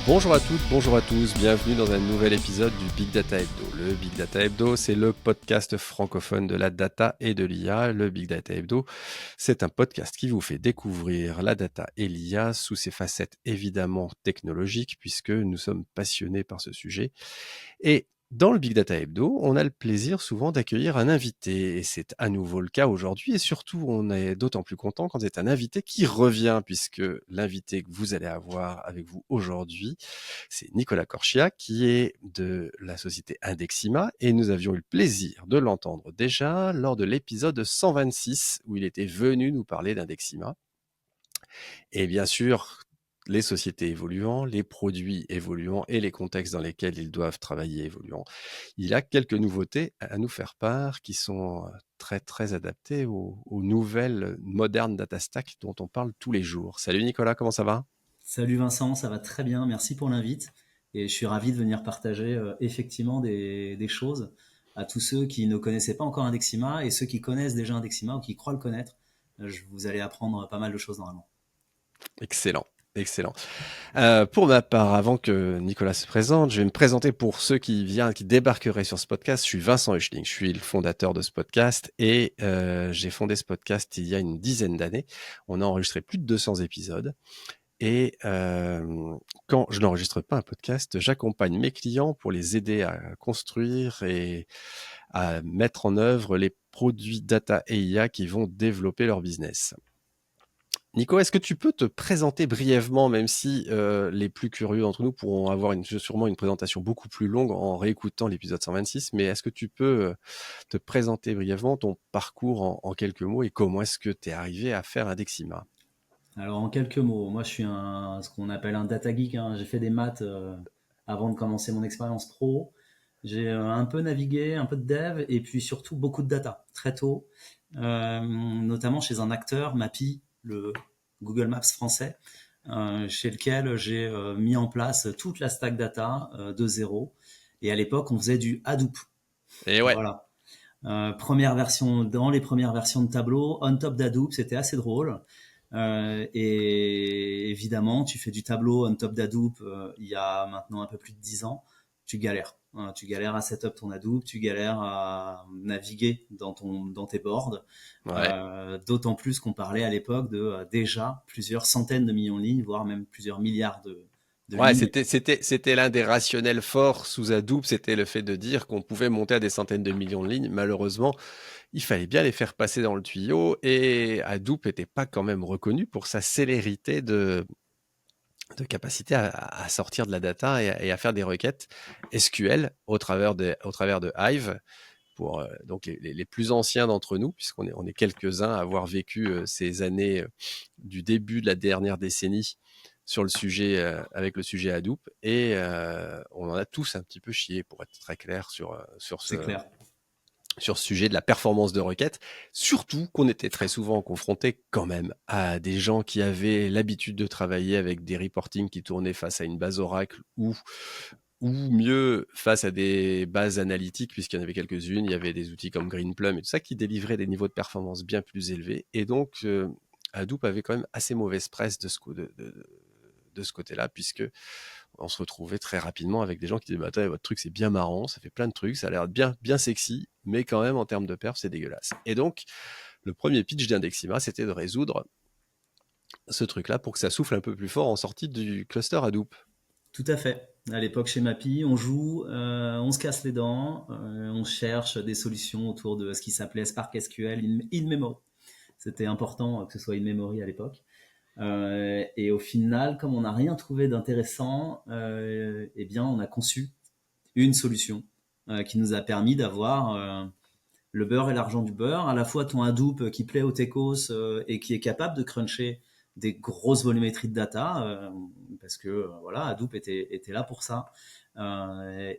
Bonjour à toutes, bonjour à tous, bienvenue dans un nouvel épisode du Big Data Hebdo. Le Big Data Hebdo, c'est le podcast francophone de la data et de l'IA. Le Big Data Hebdo, c'est un podcast qui vous fait découvrir la data et l'IA sous ses facettes évidemment technologiques, puisque nous sommes passionnés par ce sujet. Et dans le Big Data Hebdo, on a le plaisir souvent d'accueillir un invité, et c'est à nouveau le cas aujourd'hui, et surtout on est d'autant plus content quand c'est un invité qui revient, puisque l'invité que vous allez avoir avec vous aujourd'hui, c'est Nicolas Corchia, qui est de la société Indexima, et nous avions eu le plaisir de l'entendre déjà lors de l'épisode 126, où il était venu nous parler d'Indexima. Et bien sûr, les sociétés évoluant, les produits évoluant et les contextes dans lesquels ils doivent travailler évoluant. Il a quelques nouveautés à nous faire part qui sont très très adaptées aux nouvelles modernes data stack dont on parle tous les jours. Salut Nicolas, comment ça va? Salut Vincent, ça va très bien, merci pour l'invite. Et je suis ravi de venir partager effectivement des choses à tous ceux qui ne connaissaient pas encore Indexima et ceux qui connaissent déjà Indexima ou qui croient le connaître. Vous allez apprendre pas mal de choses normalement. Excellent. Excellent. Pour ma part, avant que Nicolas se présente, je vais me présenter pour ceux qui débarqueraient sur ce podcast. Je suis Vincent Huchling, je suis le fondateur de ce podcast et j'ai fondé ce podcast il y a une dizaine d'années. On a enregistré plus de 200 épisodes. Et quand je n'enregistre pas un podcast, j'accompagne mes clients pour les aider à construire et à mettre en œuvre les produits data et IA qui vont développer leur business. Nico, est-ce que tu peux te présenter brièvement, même si les plus curieux d'entre nous pourront avoir sûrement une présentation beaucoup plus longue en réécoutant l'épisode 126, mais est-ce que tu peux te présenter brièvement ton parcours en quelques mots et comment est-ce que tu es arrivé à faire Indexima? Alors en quelques mots, moi je suis ce qu'on appelle un data geek, hein. J'ai fait des maths avant de commencer mon expérience pro. J'ai un peu navigué, un peu de dev et puis surtout beaucoup de data très tôt, notamment chez un acteur, Mappy, le Google Maps français, chez lequel j'ai mis en place toute la stack data de zéro. Et à l'époque, on faisait du Hadoop. Et ouais. Voilà. Première version, dans les premières versions de Tableau, on top d'Hadoop, c'était assez drôle. Et évidemment, tu fais du Tableau on top d'Hadoop il y a maintenant un peu plus de 10 ans, tu galères. Tu galères à setup ton Hadoop, tu galères à naviguer dans tes boards. Ouais. D'autant plus qu'on parlait à l'époque de déjà plusieurs centaines de millions de lignes, voire même plusieurs milliards de Ouais, lignes. c'était l'un des rationnels forts sous Hadoop, c'était le fait de dire qu'on pouvait monter à des centaines de millions de lignes. Malheureusement, il fallait bien les faire passer dans le tuyau et Hadoop n'était pas quand même reconnu pour sa célérité de capacité à sortir de la data et à faire des requêtes SQL au travers de Hive pour donc les plus anciens d'entre nous, puisqu'on est quelques-uns à avoir vécu ces années du début de la dernière décennie sur le sujet, avec le sujet Hadoop, et on en a tous un petit peu chié, pour être très clair, C'est clair. sur ce sujet de la performance de requête, surtout qu'on était très souvent confronté quand même à des gens qui avaient l'habitude de travailler avec des reportings qui tournaient face à une base Oracle ou mieux face à des bases analytiques, puisqu'il y en avait quelques-unes, il y avait des outils comme Greenplum et tout ça qui délivraient des niveaux de performance bien plus élevés. Et donc, Hadoop avait quand même assez mauvaise presse de ce côté-là, puisque on se retrouvait très rapidement avec des gens qui disaient bah, attendez, votre truc c'est bien marrant, ça fait plein de trucs, ça a l'air bien, bien sexy, mais quand même en termes de perf c'est dégueulasse. Et donc le premier pitch d'Indexima c'était de résoudre ce truc-là pour que ça souffle un peu plus fort en sortie du cluster Hadoop. Tout à fait. À l'époque, chez Mappy, on joue, on se casse les dents, on cherche des solutions autour de ce qui s'appelait Spark SQL in memory. C'était important que ce soit in memory à l'époque. Et au final, comme on n'a rien trouvé d'intéressant, eh bien, on a conçu une solution qui nous a permis d'avoir le beurre et l'argent du beurre, à la fois ton Hadoop qui plaît aux techos et qui est capable de cruncher des grosses volumétries de data, parce que voilà, Hadoop était là pour ça,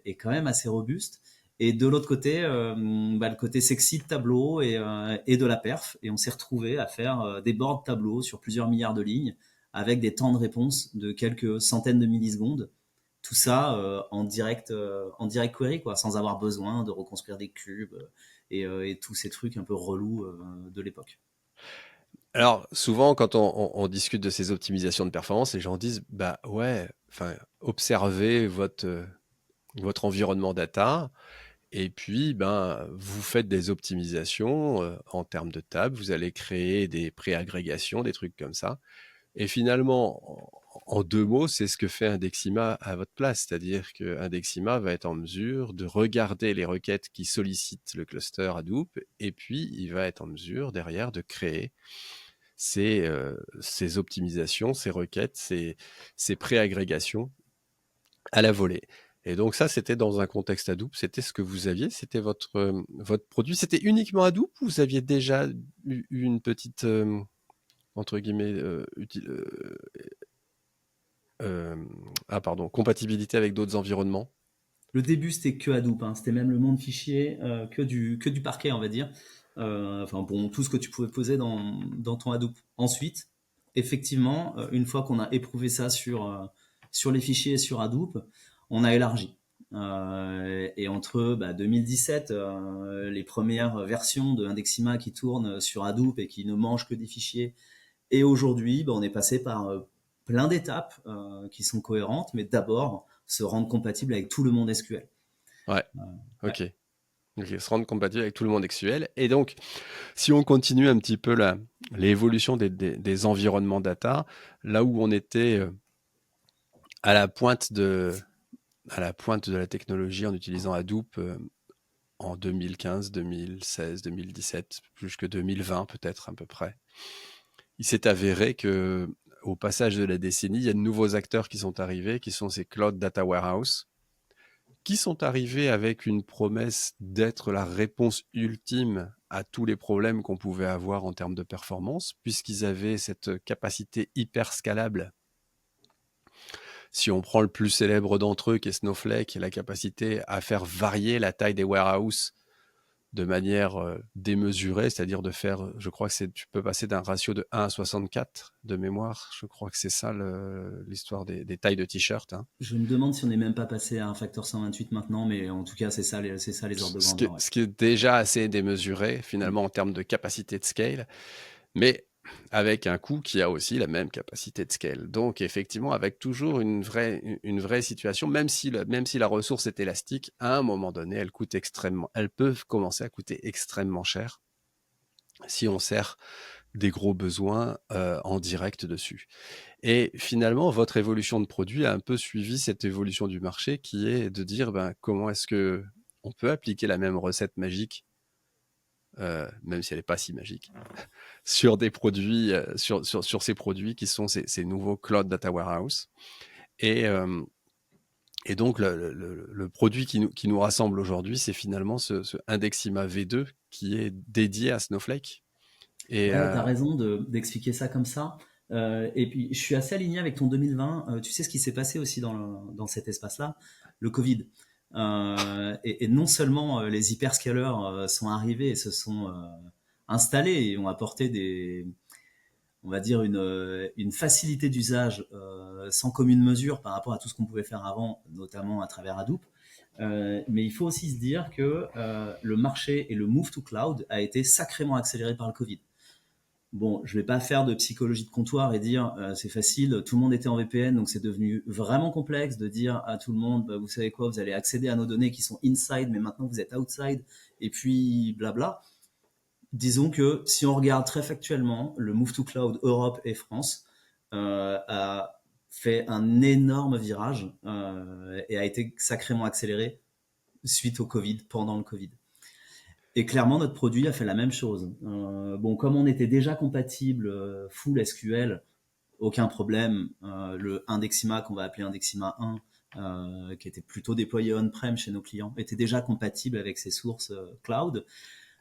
et quand même assez robuste. Et de l'autre côté, le côté sexy de Tableau et de la perf. Et on s'est retrouvé à faire des boards Tableau sur plusieurs milliards de lignes avec des temps de réponse de quelques centaines de millisecondes. Tout ça en direct query, quoi, sans avoir besoin de reconstruire des cubes et tous ces trucs un peu relous de l'époque. Alors souvent quand on discute de ces optimisations de performance, les gens disent bah ouais, observer votre environnement data. Et puis, vous faites des optimisations en termes de table. Vous allez créer des préagrégations, des trucs comme ça. Et finalement, en deux mots, c'est ce que fait Indexima à votre place. C'est-à-dire que Indexima va être en mesure de regarder les requêtes qui sollicitent le cluster Hadoop, et puis il va être en mesure derrière de créer ces optimisations, ces requêtes, ces préagrégations à la volée. Et donc ça, c'était dans un contexte Hadoop, c'était ce que vous aviez, c'était votre produit. C'était uniquement Hadoop ou vous aviez déjà eu une petite, entre guillemets, compatibilité avec d'autres environnements? Le début, c'était que Hadoop, hein. C'était même le nom de fichier, que du parquet, on va dire. Enfin bon, tout ce que tu pouvais poser dans ton Hadoop. Ensuite, effectivement, une fois qu'on a éprouvé ça sur les fichiers et sur Hadoop, on a élargi. Et entre 2017, les premières versions de Indexima qui tournent sur Hadoop et qui ne mangent que des fichiers, et aujourd'hui, on est passé par plein d'étapes qui sont cohérentes, mais d'abord se rendre compatible avec tout le monde SQL. Ouais, Ouais. ok. Ok, se rendre compatible avec tout le monde SQL. Et donc, si on continue un petit peu l'évolution des environnements data, là où on était à la pointe de la technologie en utilisant Hadoop en 2015, 2016, 2017, jusque 2020 peut-être à peu près, il s'est avéré que au passage de la décennie, il y a de nouveaux acteurs qui sont arrivés, qui sont ces Cloud Data Warehouse, qui sont arrivés avec une promesse d'être la réponse ultime à tous les problèmes qu'on pouvait avoir en termes de performance, puisqu'ils avaient cette capacité hyper scalable. Si on prend le plus célèbre d'entre eux, qui est Snowflake, la capacité à faire varier la taille des warehouses de manière démesurée, c'est-à-dire de faire, je crois que tu peux passer d'un ratio de 1 à 64 de mémoire, je crois que c'est ça l'histoire des tailles de t-shirt, hein. Je me demande si on n'est même pas passé à un facteur 128 maintenant, mais en tout cas, c'est ça les ordres de Ce grandeur. Ouais. ce qui est déjà assez démesuré finalement en termes de capacité de scale, mais avec un coût qui a aussi la même capacité de scale. Donc effectivement, avec toujours une vraie situation, même si la ressource est élastique, à un moment donné, elle peut commencer à coûter extrêmement cher si on sert des gros besoins en direct dessus. Et finalement, votre évolution de produit a un peu suivi cette évolution du marché qui est de dire comment est-ce que on peut appliquer la même recette magique, même si elle n'est pas si magique, sur des produits, sur ces produits qui sont ces nouveaux Cloud Data Warehouse. Et donc, le produit qui nous rassemble aujourd'hui, c'est finalement ce Indexima V2 qui est dédié à Snowflake. Et Ouais, t'as raison d'expliquer ça comme ça. Et puis, je suis assez aligné avec ton 2020. Tu sais ce qui s'est passé aussi dans cet espace-là? Le Covid. Et non seulement les hyperscalers sont arrivés et se sont installés et ont apporté on va dire une facilité d'usage sans commune mesure par rapport à tout ce qu'on pouvait faire avant, notamment à travers Hadoop. Mais il faut aussi se dire que le marché et le move to cloud a été sacrément accéléré par le Covid. Bon, je vais pas faire de psychologie de comptoir et dire c'est facile, tout le monde était en VPN, donc c'est devenu vraiment complexe de dire à tout le monde, vous savez quoi, vous allez accéder à nos données qui sont inside, mais maintenant vous êtes outside, et puis blabla. Disons que si on regarde très factuellement, le move to cloud Europe et France a fait un énorme virage et a été sacrément accéléré suite au Covid, pendant le Covid. Et clairement, notre produit a fait la même chose. Bon, comme on était déjà compatible full SQL, aucun problème. Le Indexima, qu'on va appeler Indexima 1, qui était plutôt déployé on-prem chez nos clients, était déjà compatible avec ses sources cloud.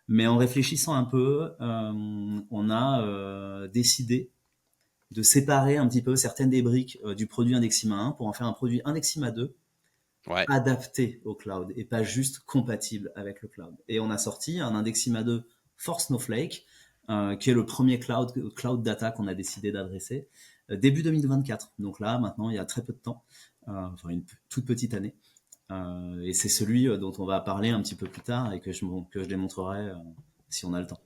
Mais en réfléchissant un peu, on a décidé de séparer un petit peu certaines des briques du produit Indexima 1 pour en faire un produit Indexima 2 ouais, adapté au cloud et pas juste compatible avec le cloud. Et on a sorti un Indexima 2 for Snowflake, qui est le premier cloud data qu'on a décidé d'adresser début 2024. Donc là, maintenant, il y a très peu de temps, enfin une toute petite année. Et c'est celui dont on va parler un petit peu plus tard et que je démontrerai si on a le temps.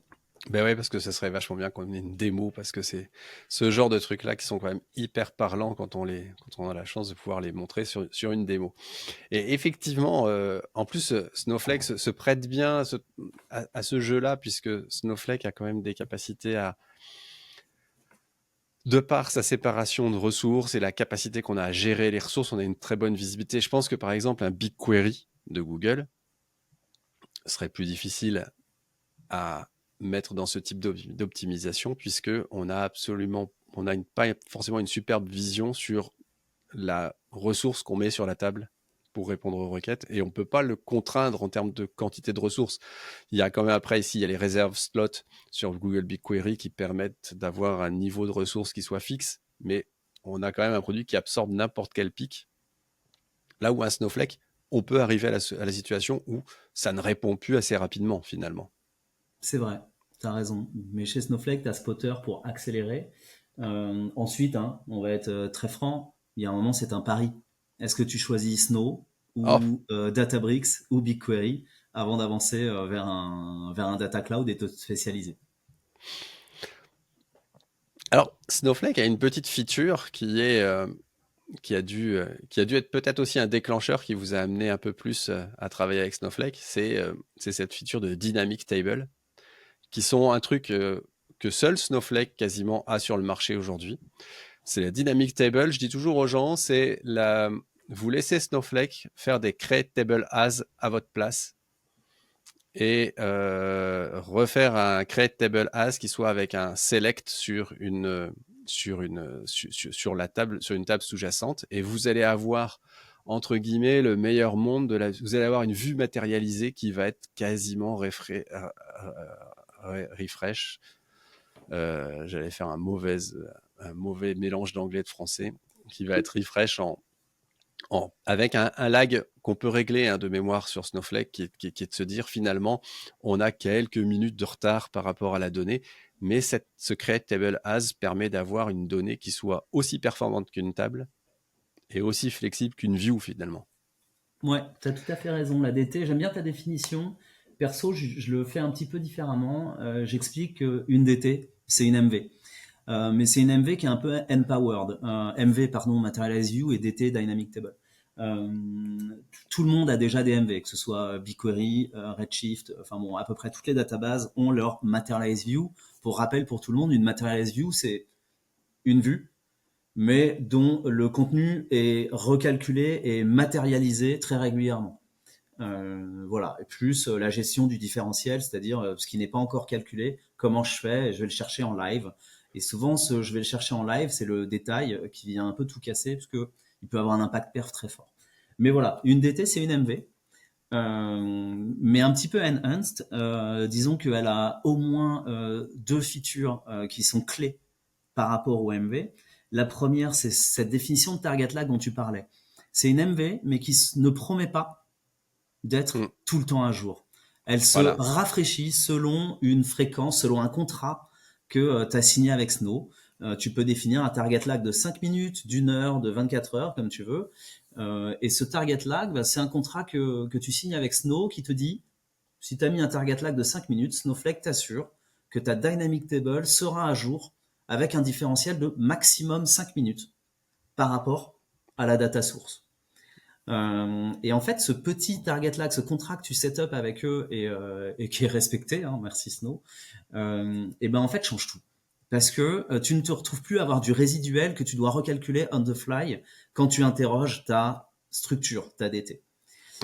Ben ouais, parce que ça serait vachement bien qu'on ait une démo, parce que c'est ce genre de trucs-là qui sont quand même hyper parlants quand on a la chance de pouvoir les montrer sur une démo. Et effectivement, en plus, Snowflake se prête bien à ce jeu-là, puisque Snowflake a quand même des capacités de par sa séparation de ressources et la capacité qu'on a à gérer les ressources, on a une très bonne visibilité. Je pense que par exemple, un BigQuery de Google serait plus difficile à mettre dans ce type d'optimisation, puisque on a pas forcément une superbe vision sur la ressource qu'on met sur la table pour répondre aux requêtes, et on ne peut pas le contraindre en termes de quantité de ressources. Il y a quand même après ici, il y a les réserves slots sur Google BigQuery qui permettent d'avoir un niveau de ressources qui soit fixe, mais on a quand même un produit qui absorbe n'importe quel pic. Là où un Snowflake, on peut arriver à la situation où ça ne répond plus assez rapidement finalement. C'est vrai, tu as raison. Mais chez Snowflake, tu as Spotter pour accélérer. Ensuite, hein, on va être très franc, il y a un moment, c'est un pari. Est-ce que tu choisis Snow Oh, ou Databricks ou BigQuery avant d'avancer vers un data cloud et te spécialiser? alors Snowflake a une petite feature qui a dû être peut-être aussi un déclencheur qui vous a amené un peu plus à travailler avec Snowflake, c'est cette feature de Dynamic Table, qui sont un truc que seul Snowflake quasiment a sur le marché aujourd'hui. C'est la Dynamic Table. Je dis toujours aux gens, vous laissez Snowflake faire des create table as à votre place et refaire un create table as qui soit avec un select sur la table, sur une table sous-jacente, et vous allez avoir entre guillemets le meilleur monde vous allez avoir une vue matérialisée qui va être quasiment refresh. J'allais faire un mauvais mélange d'anglais et de français, qui va être refresh avec un lag qu'on peut régler de mémoire sur Snowflake, qui est de se dire finalement, on a quelques minutes de retard par rapport à la donnée, mais ce create table as permet d'avoir une donnée qui soit aussi performante qu'une table et aussi flexible qu'une view finalement. Ouais, tu as tout à fait raison. La DT, j'aime bien ta définition. Perso, je le fais un petit peu différemment. J'explique qu'une DT, c'est une MV. Mais c'est une MV qui est un peu empowered. MV, pardon, Materialize View et DT, Dynamic Table. Euh, Tout le monde a déjà des MV, que ce soit BigQuery, Redshift, enfin bon, à peu près toutes les databases ont leur Materialize View. Pour rappel, pour tout le monde, une Materialize View, c'est une vue, mais dont le contenu est recalculé et matérialisé très régulièrement. Voilà. Et plus la gestion du différentiel, c'est-à-dire ce qui n'est pas encore calculé, comment je fais, je vais le chercher en live. Et souvent, ce je vais le chercher en live, c'est le détail qui vient un peu tout casser, parce que il peut avoir un impact perf très fort. Mais voilà, une DT, c'est une MV, mais un petit peu enhanced. Disons qu'elle a au moins deux features qui sont clés par rapport au MV. La première, c'est cette définition de target lag dont tu parlais. C'est une MV, mais qui ne promet pas d'être Mm. tout le temps à jour. Elle se Voilà. rafraîchit selon une fréquence, selon un contrat que tu as signé avec Snow. Tu peux définir un target lag de 5 minutes, d'une heure, de 24 heures, comme tu veux. Et ce target lag, bah, c'est un contrat que tu signes avec Snow qui te dit, si tu as mis un target lag de 5 minutes, Snowflake t'assure que ta dynamic table sera à jour avec un différentiel de maximum 5 minutes par rapport à la data source. Et en fait, ce petit target lag, ce contrat que tu set up avec eux et qui est respecté, hein, merci Snow, et ben en fait change tout. Parce que tu ne te retrouves plus à avoir du résiduel que tu dois recalculer on the fly quand tu interroges ta structure, ta DT.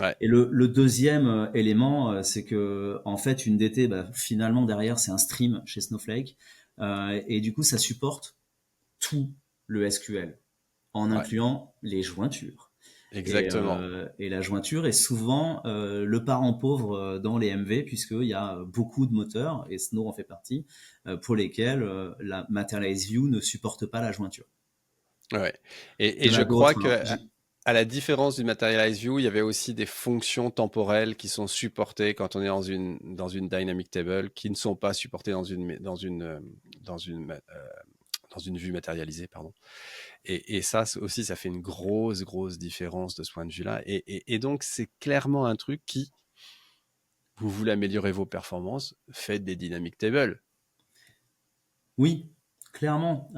Ouais. Et le deuxième élément, c'est que en fait une DT, bah, finalement derrière c'est un stream chez Snowflake, et du coup ça supporte tout le SQL en Ouais. incluant les jointures. Exactement. Et la jointure est souvent le parent pauvre dans les MV, puisqu'il y a beaucoup de moteurs, et Snow en fait partie, pour lesquels la Materialize View ne supporte pas la jointure. Ouais. Il Et y en je a crois d'autres. que Hein. à la différence du Materialize View, il y avait aussi des fonctions temporelles qui sont supportées quand on est dans une dynamic table, qui ne sont pas supportées dans une, dans une vue matérialisée, pardon. Et ça aussi, ça fait une grosse différence de ce point de vue-là. Et donc, c'est clairement un truc qui, vous voulez améliorer vos performances, faites des dynamic tables. Oui, clairement.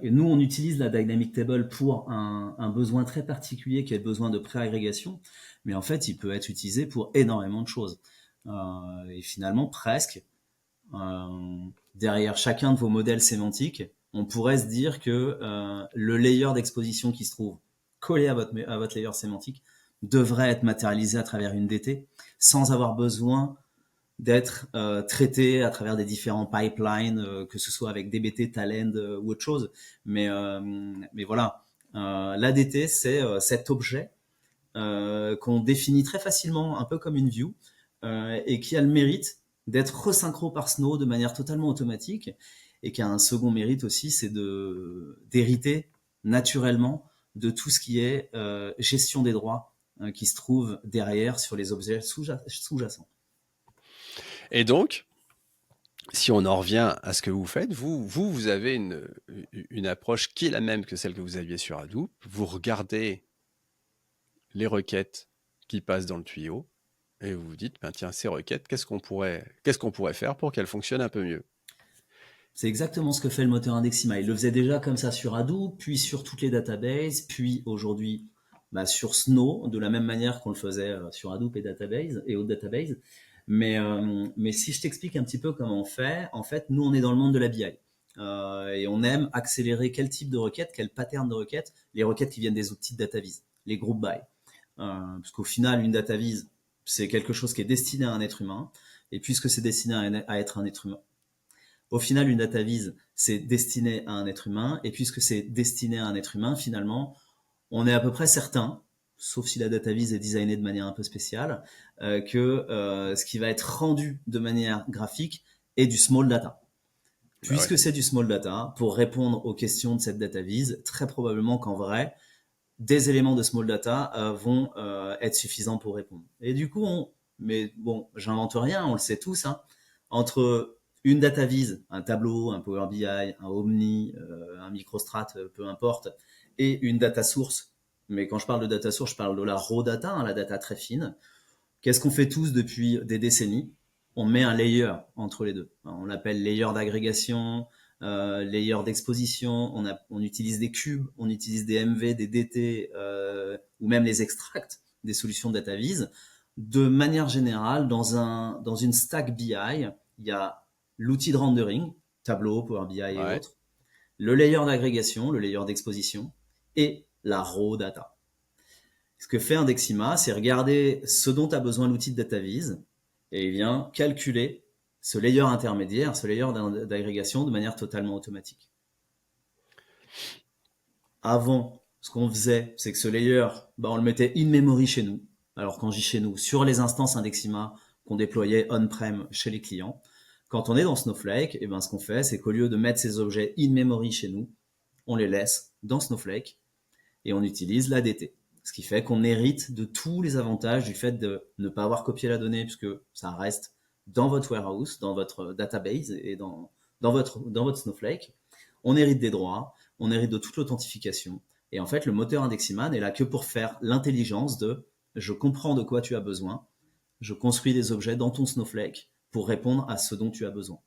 Et nous, on utilise la Dynamic Table pour un besoin très particulier qui est le besoin de pré-agrégation, mais en fait, il peut être utilisé pour énormément de choses. Et finalement, presque, euh, derrière chacun de vos modèles sémantiques, on pourrait se dire que le layer d'exposition qui se trouve collé à votre layer sémantique devrait être matérialisé à travers une DT sans avoir besoin d'être traité à travers des différents pipelines, que ce soit avec DBT, Talend ou autre chose. Mais voilà, l'ADT, c'est cet objet qu'on définit très facilement, un peu comme une view, et qui a le mérite d'être resynchro par Snow de manière totalement automatique, et qui a un second mérite aussi, c'est d'hériter naturellement de tout ce qui est gestion des droits qui se trouve derrière sur les objets sous-jacents. Et donc, si on en revient à ce que vous faites, vous avez une approche qui est la même que celle que vous aviez sur Hadoop. Vous regardez les requêtes qui passent dans le tuyau et vous vous dites, ben tiens, ces requêtes, qu'est-ce qu'on pourrait faire pour qu'elles fonctionnent un peu mieux? C'est exactement ce que fait le moteur Indexima. Il le faisait déjà comme ça sur Hadoop, puis sur toutes les databases, puis aujourd'hui sur Snow, de la même manière qu'on le faisait sur Hadoop et autres databases. Mais si je t'explique un petit peu comment on fait, en fait, nous, on est dans le monde de la BI. Et on aime accélérer quel type de requête, quel pattern de requête, les requêtes qui viennent des outils de DataVis, les group by. Parce qu'au final, une DataVis, c'est quelque chose qui est destiné à un être humain. Et puisque c'est destiné à être un être humain, au final, une data vise, c'est destiné à un être humain, et puisque c'est destiné à un être humain, finalement, on est à peu près certain, sauf si la data vise est designée de manière un peu spéciale, que ce qui va être rendu de manière graphique est du small data. Bah ouais. Puisque c'est du small data, pour répondre aux questions de cette data vise, très probablement qu'en vrai, des éléments de small data vont être suffisants pour répondre. Et du coup, mais bon, j'invente rien, on le sait tous, hein, entre une data vise, un tableau, un Power BI, un Omni, un MicroStrat, peu importe, et une data source. Mais quand je parle de data source, je parle de la raw data, hein, la data très fine. Qu'est-ce qu'on fait tous depuis des décennies? On met un layer entre les deux. On l'appelle layer d'agrégation, layer d'exposition. On utilise des cubes, on utilise des MV, des DT, ou même les extracts des solutions de DataVis. De manière générale, dans une stack BI, il y a l'outil de rendering, Tableau, Power BI et Ouais. autres, le layer d'agrégation, le layer d'exposition, et la raw data. Ce que fait Indexima, c'est regarder ce dont a besoin l'outil de DataVis et il vient calculer ce layer intermédiaire, ce layer d'agrégation de manière totalement automatique. Avant, ce qu'on faisait, c'est que ce layer, on le mettait in memory chez nous. Alors quand je dis chez nous, sur les instances Indexima qu'on déployait on-prem chez les clients. Quand on est dans Snowflake, ce qu'on fait, c'est qu'au lieu de mettre ces objets in memory chez nous, on les laisse dans Snowflake et on utilise l'ADT. Ce qui fait qu'on hérite de tous les avantages du fait de ne pas avoir copié la donnée puisque ça reste dans votre warehouse, dans votre database et dans votre Snowflake. On hérite des droits, on hérite de toute l'authentification. Et en fait, le moteur Indexima n'est là que pour faire l'intelligence de je comprends de quoi tu as besoin, je construis des objets dans ton Snowflake pour répondre à ce dont tu as besoin.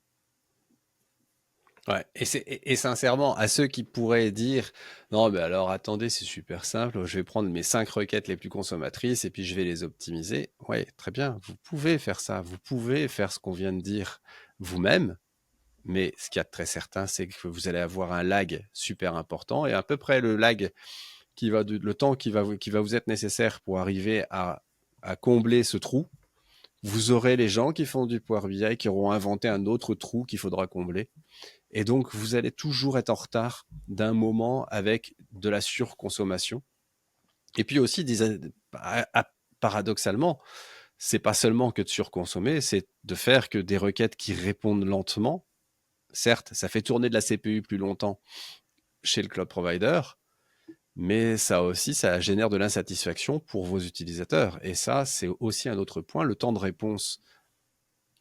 Ouais. Et sincèrement, à ceux qui pourraient dire, non, mais alors attendez, c'est super simple, je vais prendre mes 5 requêtes les plus consommatrices et puis je vais les optimiser. Ouais, très bien, vous pouvez faire ça, vous pouvez faire ce qu'on vient de dire vous-même, mais ce qu'il y a de très certain, c'est que vous allez avoir un lag super important et à peu près le lag le temps qui va vous être nécessaire pour arriver à combler ce trou. Vous aurez les gens qui font du Power BI qui auront inventé un autre trou qu'il faudra combler. Et donc, vous allez toujours être en retard d'un moment avec de la surconsommation. Et puis aussi, paradoxalement, c'est pas seulement que de surconsommer, c'est de faire que des requêtes qui répondent lentement. Certes, ça fait tourner de la CPU plus longtemps chez le cloud provider, mais ça génère de l'insatisfaction pour vos utilisateurs. Et ça, c'est aussi un autre point. Le temps de réponse,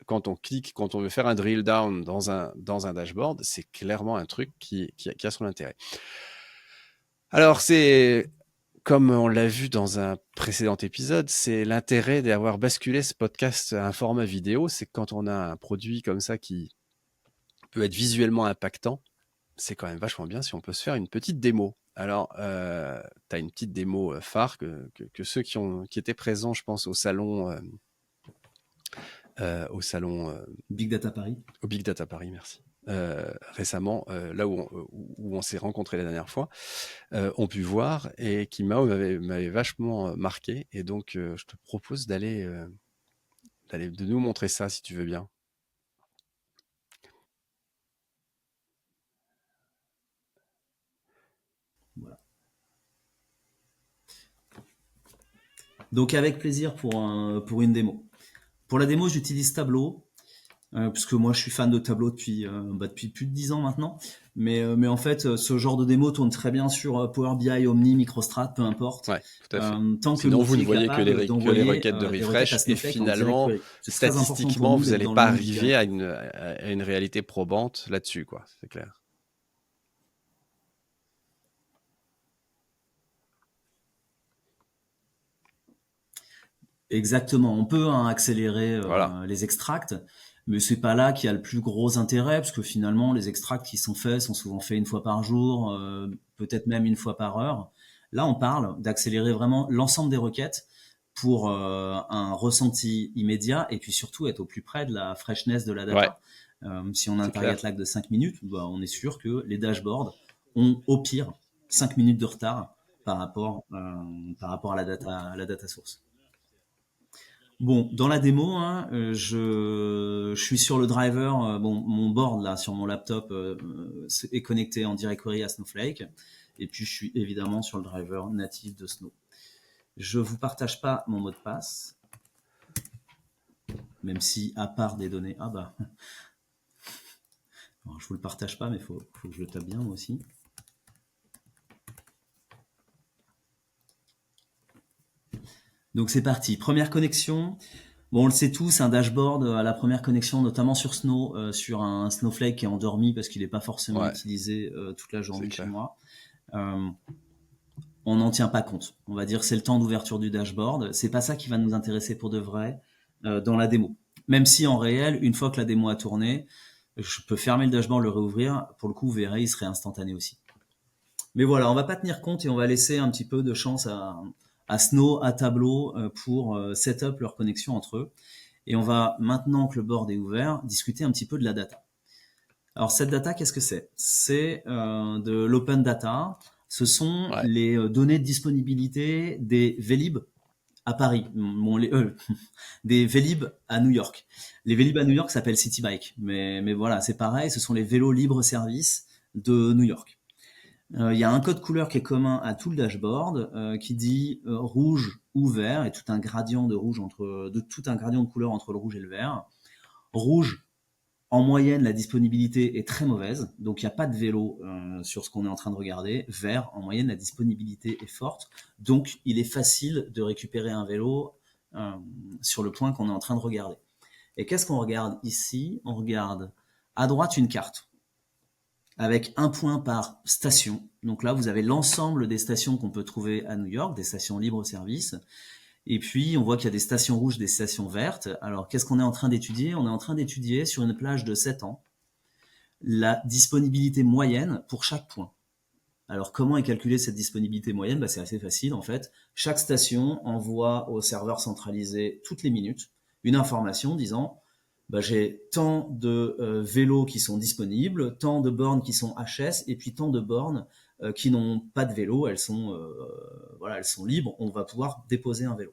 quand on clique, quand on veut faire un drill down dans un dashboard, c'est clairement un truc qui a son intérêt. Alors, c'est, comme on l'a vu dans un précédent épisode, c'est l'intérêt d'avoir basculé ce podcast à un format vidéo, c'est que quand on a un produit comme ça peut être visuellement impactant, c'est quand même vachement bien si on peut se faire une petite démo. Alors, tu as une petite démo phare que ceux qui étaient présents, je pense, au salon, Big Data Paris. au Big Data Paris, merci. Récemment, là où on s'est rencontrés la dernière fois, ont pu voir et qui m'avait vachement marqué. Et donc, je te propose de nous montrer ça si tu veux bien. Voilà. Donc avec plaisir pour une démo. Pour la démo, j'utilise Tableau, puisque moi je suis fan de Tableau depuis plus de 10 ans maintenant. Mais en fait, ce genre de démo tourne très bien sur Power BI, Omni, Microstrat, peu importe. Ouais, tout à fait. Tant que Sinon, vous l'outil ne est voyez que capable que les d'envoyer requêtes de des requêtes à refresh et Snowflake en direct finalement, query. C'est très important pour statistiquement, nous vous d'être n'allez dans le pas monde du arriver direct. à une réalité probante là-dessus, quoi. C'est clair. Exactement, on peut accélérer Voilà. les extracts, mais c'est pas là qu'il y a le plus gros intérêt, parce que finalement les extracts qui sont faits sont souvent faits une fois par jour, peut-être même une fois par heure. Là, on parle d'accélérer vraiment l'ensemble des requêtes pour un ressenti immédiat et puis surtout être au plus près de la freshness de la Ouais, data. Si on a un c'est clair. target lag de 5 minutes, bah, on est sûr que les dashboards ont au pire 5 minutes de retard par rapport à la data source. Bon, dans la démo, hein, je suis sur le driver. Bon, mon board là sur mon laptop est connecté en direct query à Snowflake, et puis je suis évidemment sur le driver natif de Snow. Je vous partage pas mon mot de passe, même si à part des données, ah bah, alors, je vous le partage pas, mais faut que je le tape bien moi aussi. Donc c'est parti, première connexion. Bon, on le sait tous, un dashboard à la première connexion, notamment sur Snow, sur un Snowflake qui est endormi parce qu'il n'est pas forcément Ouais, utilisé toute la c'est journée chez clair. moi. On n'en tient pas compte. On va dire c'est le temps d'ouverture du dashboard. C'est pas ça qui va nous intéresser pour de vrai dans la démo. Même si en réel, une fois que la démo a tourné, je peux fermer le dashboard, le réouvrir. Pour le coup, vous verrez, il serait instantané aussi. Mais voilà, on va pas tenir compte et on va laisser un petit peu de chance à Snow, à Tableau pour setup leur connexion entre eux. Et on va, maintenant que le board est ouvert, discuter un petit peu de la data. Alors cette data, qu'est-ce que c'est? C'est de l'open data. Ce sont Ouais, les données de disponibilité des Vélib à Paris, des Vélib à New York. Les Vélib à New York s'appellent City Bike, mais voilà, c'est pareil, ce sont les vélos libre-service de New York. Il y a un code couleur qui est commun à tout le dashboard qui dit rouge ou vert, et tout un gradient de couleur entre le rouge et le vert. Rouge, en moyenne, la disponibilité est très mauvaise, donc il n'y a pas de vélo sur ce qu'on est en train de regarder. Vert, en moyenne, la disponibilité est forte, donc il est facile de récupérer un vélo sur le point qu'on est en train de regarder. Et qu'est-ce qu'on regarde ici? On regarde à droite une carte avec un point par station. Donc là, vous avez l'ensemble des stations qu'on peut trouver à New York, des stations libre-service. Et puis, on voit qu'il y a des stations rouges, des stations vertes. Alors, qu'est-ce qu'on est en train d'étudier? On est en train d'étudier sur une plage de 7 ans la disponibilité moyenne pour chaque point. Alors, comment est calculée cette disponibilité moyenne? C'est assez facile, en fait. Chaque station envoie au serveur centralisé toutes les minutes une information disant j'ai tant de vélos qui sont disponibles, tant de bornes qui sont HS, et puis tant de bornes qui n'ont pas de vélo, elles sont libres, on va pouvoir déposer un vélo.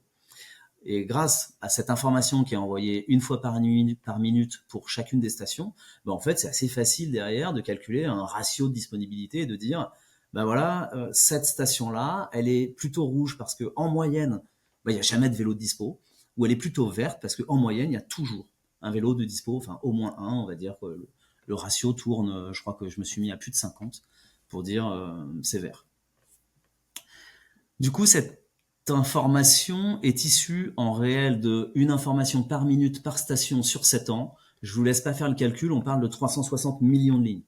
Et grâce à cette information qui est envoyée une fois par minute pour chacune des stations, en fait, c'est assez facile derrière de calculer un ratio de disponibilité et de dire, cette station-là, elle est plutôt rouge parce que en moyenne, il n'y a jamais de vélo de dispo, ou elle est plutôt verte parce qu'en moyenne, il y a toujours un vélo de dispo, enfin au moins un, on va dire que le ratio tourne, je crois que je me suis mis à plus de 50 pour dire c'est vert. Du coup, cette information est issue en réel de une information par minute par station sur 7 ans. Je vous laisse pas faire le calcul, on parle de 360 millions de lignes.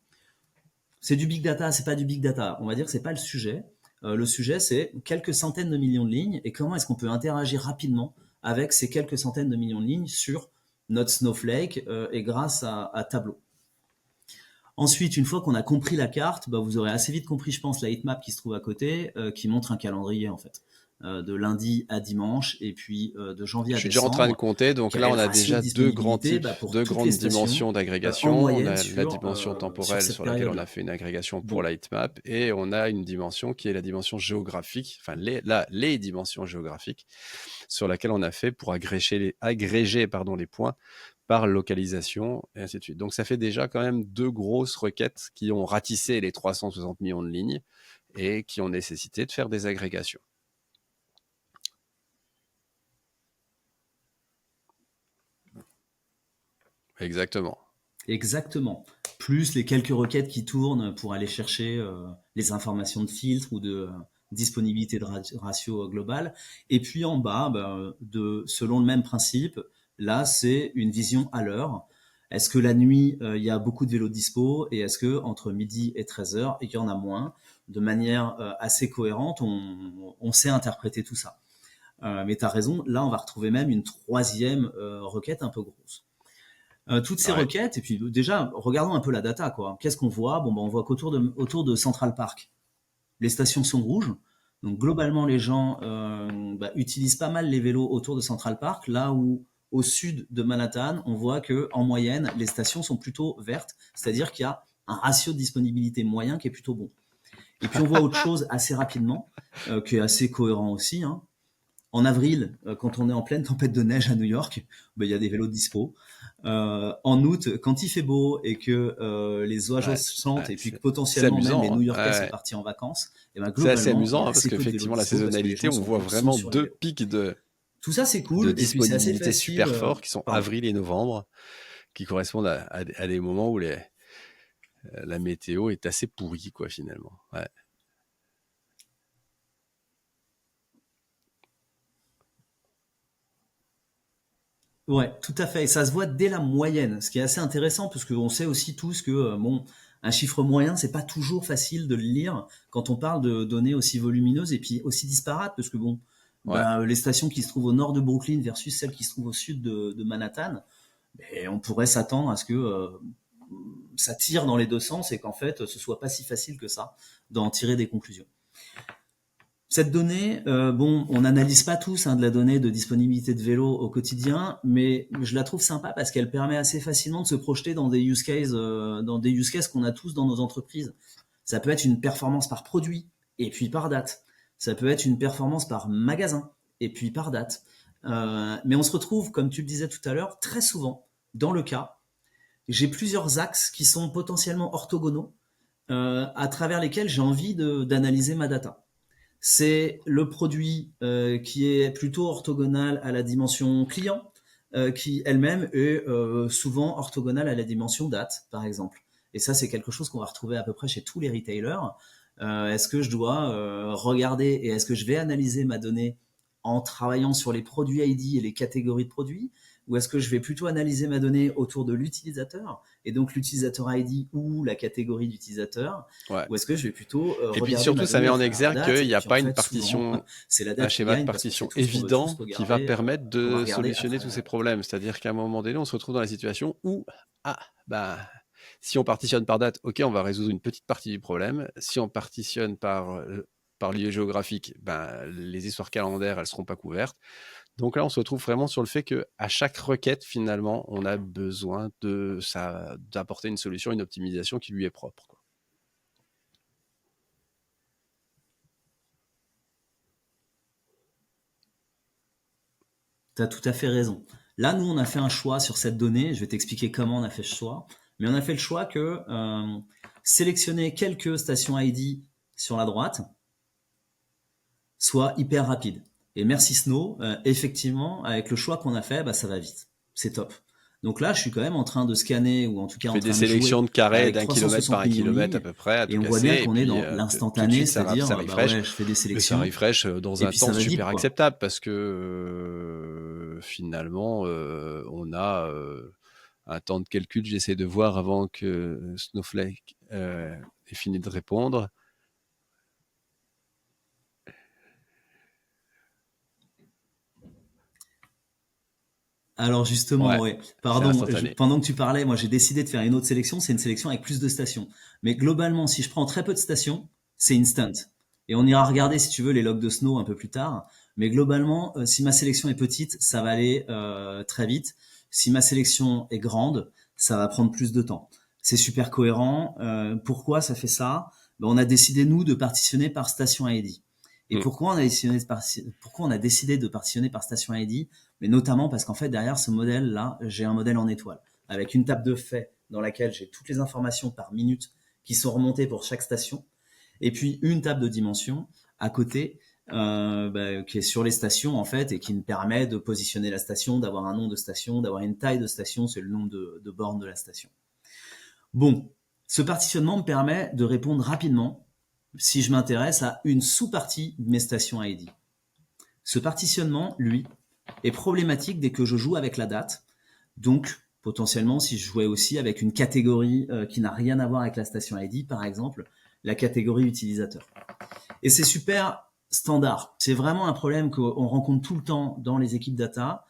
C'est du big data, c'est pas du big data. On va dire que c'est pas le sujet. Le sujet, c'est quelques centaines de millions de lignes et comment est-ce qu'on peut interagir rapidement avec ces quelques centaines de millions de lignes sur notre Snowflake et grâce à Tableau. Ensuite, une fois qu'on a compris la carte, vous aurez assez vite compris, je pense, la heatmap qui se trouve à côté, qui montre un calendrier en fait, de lundi à dimanche et puis de janvier Je à suis déjà en train de décembre. compter. Donc Quel là, est on le a ratio de déjà deux grands disponibilité types, pour deux toutes les grandes stations dimensions en d'agrégation. On moyenne a la sur, dimension sur temporelle cette sur laquelle on a période-là. fait une agrégation pour Bon, la heatmap et on a une dimension qui est la dimension géographique, enfin les dimensions géographiques sur laquelle on a fait pour agréger les points par localisation et ainsi de suite. Donc ça fait déjà quand même deux grosses requêtes qui ont ratissé les 360 millions de lignes et qui ont nécessité de faire des agrégations. Exactement. exactement. Plus les quelques requêtes qui tournent pour aller chercher les informations de filtre ou de disponibilité de ratio global. Et puis en bas, selon le même principe, là c'est une vision à l'heure. Est-ce que la nuit, il y a beaucoup de vélos dispo et est-ce que entre midi et 13h, il y en a moins? De manière assez cohérente, on sait interpréter tout ça. Mais tu as raison, là on va retrouver même une troisième requête un peu grosse. Toutes ces Ouais. requêtes, et puis déjà, regardons un peu la data, quoi. Qu'est-ce qu'on voit? On voit autour de Central Park, les stations sont rouges. Donc globalement, les gens utilisent pas mal les vélos autour de Central Park, là où au sud de Manhattan, on voit que en moyenne, les stations sont plutôt vertes, c'est-à-dire qu'il y a un ratio de disponibilité moyen qui est plutôt bon. Et puis on voit autre chose assez rapidement, qui est assez cohérent aussi, hein. En avril, quand on est en pleine tempête de neige à New York, il y a des vélos de dispo. En août, quand il fait beau et que les oiseaux Ouais, chantent ouais, et puis que c'est potentiellement même les amusant. Hein. New-Yorkais sont Ouais. partis en vacances, et C'est assez globalement, il y amusant a hein, parce assez peu de vélos qu'effectivement, la dispo parce que les saisonnalité, gens on voit sont vraiment sur les deux vélos. pics Tout ça, c'est de cool et puis c'est assez disponibilité facile. super forts qui sont Pardon. avril et novembre, qui correspondent à des moments où la météo est assez pourrie, quoi, finalement. Ouais. Ouais, tout à fait. Et ça se voit dès la moyenne, ce qui est assez intéressant parce qu'on sait aussi tous que un chiffre moyen, c'est pas toujours facile de le lire quand on parle de données aussi volumineuses et puis aussi disparates parce que Ouais. les stations qui se trouvent au nord de Brooklyn versus celles qui se trouvent au sud de Manhattan, on pourrait s'attendre à ce que ça tire dans les deux sens et qu'en fait, ce soit pas si facile que ça d'en tirer des conclusions. Cette donnée, on n'analyse pas tous de la donnée de disponibilité de vélo au quotidien, mais je la trouve sympa parce qu'elle permet assez facilement de se projeter dans des use cases qu'on a tous dans nos entreprises. Ça peut être une performance par produit et puis par date. Ça peut être une performance par magasin et puis par date. Mais on se retrouve, comme tu le disais tout à l'heure, très souvent dans le cas. J'ai plusieurs axes qui sont potentiellement orthogonaux à travers lesquels j'ai envie d'analyser ma data. C'est le produit qui est plutôt orthogonal à la dimension client, qui elle-même est souvent orthogonale à la dimension date, par exemple. Et ça, c'est quelque chose qu'on va retrouver à peu près chez tous les retailers. Est-ce que je dois regarder et est-ce que je vais analyser ma donnée en travaillant sur les produits ID et les catégories de produits, ou est-ce que je vais plutôt analyser ma donnée autour de l'utilisateur et donc l'utilisateur ID ou la catégorie d'utilisateur, Ouais. ou est-ce que je vais plutôt Et puis regarder ma surtout, ça met donnée à en travers la exergue date qu'il et n'y a puis en pas une fait souvent partition, c'est la un date qui schéma de gagne parce qu'on sait partition tous qu'on veut tous évident qui va regarder permettre on va de regarder à solutionner tous travers ces la date. problèmes. C'est-à-dire qu'à un moment donné, on se retrouve dans la situation où, si on partitionne par date, ok, on va résoudre une petite partie du problème. Si on partitionne par lieu géographique, les histoires calendaires, elles seront pas couvertes. Donc là, on se retrouve vraiment sur le fait que à chaque requête, finalement, on a besoin d'apporter une solution, une optimisation qui lui est propre, quoi. Tu as tout à fait raison. Là, nous, on a fait un choix sur cette donnée. Je vais t'expliquer comment on a fait ce choix. Mais on a fait le choix que sélectionner quelques stations ID sur la droite soit hyper rapide. Et merci Snow, effectivement, avec le choix qu'on a fait, ça va vite. C'est top. Donc là, je suis quand même en train de scanner, ou en tout cas On en fait des train de sélections jouer de carrés avec d'un kilomètre par 360 un millions de kilomètre à lignes, peu près, à et tout on voit bien casser, et qu'on est puis dans tout de l'instantané, suite ça c'est-à-dire, refresh, je fais des mais ça sélections, refresh dans et un puis ça temps va vite, super quoi. acceptable parce que finalement on a un temps de calcul, j'essaie de voir avant que Snowflake ait fini de répondre. Alors justement, Ouais, ouais. c'est Pardon, instantané. pendant que tu parlais, moi j'ai décidé de faire une autre sélection. C'est une sélection avec plus de stations. Mais globalement, si je prends très peu de stations, c'est instant. Et on ira regarder si tu veux les logs de snow un peu plus tard. Mais globalement, si ma sélection est petite, ça va aller très vite. Si ma sélection est grande, ça va prendre plus de temps. C'est super cohérent. Pourquoi ça fait ça? Ben, on a décidé nous de partitionner par station ID. Et Mm. pourquoi on a décidé de partitionner par station ID? Mais notamment parce qu'en fait, derrière ce modèle-là, j'ai un modèle en étoile, avec une table de faits dans laquelle j'ai toutes les informations par minute qui sont remontées pour chaque station, et puis une table de dimension à côté, qui est sur les stations, en fait, et qui me permet de positionner la station, d'avoir un nom de station, d'avoir une taille de station, c'est le nombre de bornes de la station. Bon, ce partitionnement me permet de répondre rapidement si je m'intéresse à une sous-partie de mes stations ID. Ce partitionnement, lui, est problématique dès que je joue avec la date. Donc, potentiellement, si je jouais aussi avec une catégorie qui n'a rien à voir avec la station ID, par exemple, la catégorie utilisateur. Et c'est super standard. C'est vraiment un problème qu'on rencontre tout le temps dans les équipes data.